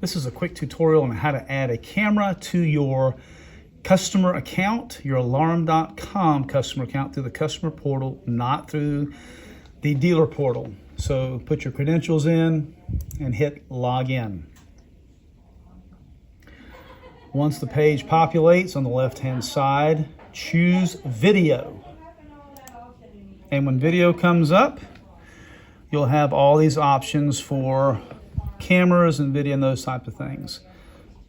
This is a quick tutorial on how to add a camera to your customer account, your Alarm.com customer account, through the customer portal, not through the dealer portal. So put your credentials in and hit log in. Once the page populates, on the left-hand side, choose video. And when video comes up, you'll have all these options for cameras and video and those type of things.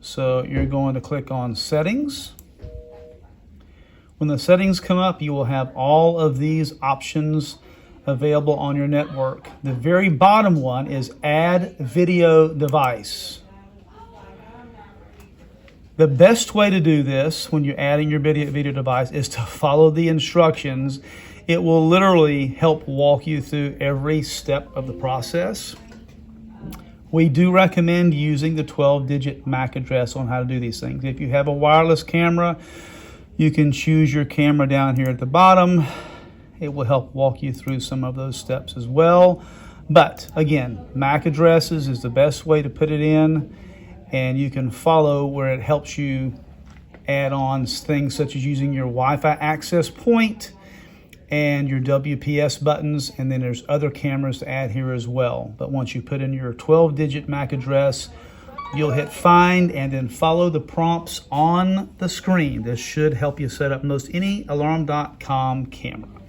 So you're going to click on settings. When the settings come up, you will have all of these options available on your network. The very bottom one is add video device. The best way to do this when you're adding your video device is to follow the instructions. It will literally help walk you through every step of the process. We do recommend using the 12-digit MAC address on how to do these things. If you have a wireless camera, you can choose your camera down here at the bottom. It will help walk you through some of those steps as well. But again, MAC addresses is the best way to put it in, and you can follow where it helps you add on things such as using your Wi-Fi access point and your WPS buttons, and then there's other cameras to add here as well. But once you put in your 12-digit MAC address, you'll hit find and then follow the prompts on the screen. This should help you set up most any Alarm.com camera.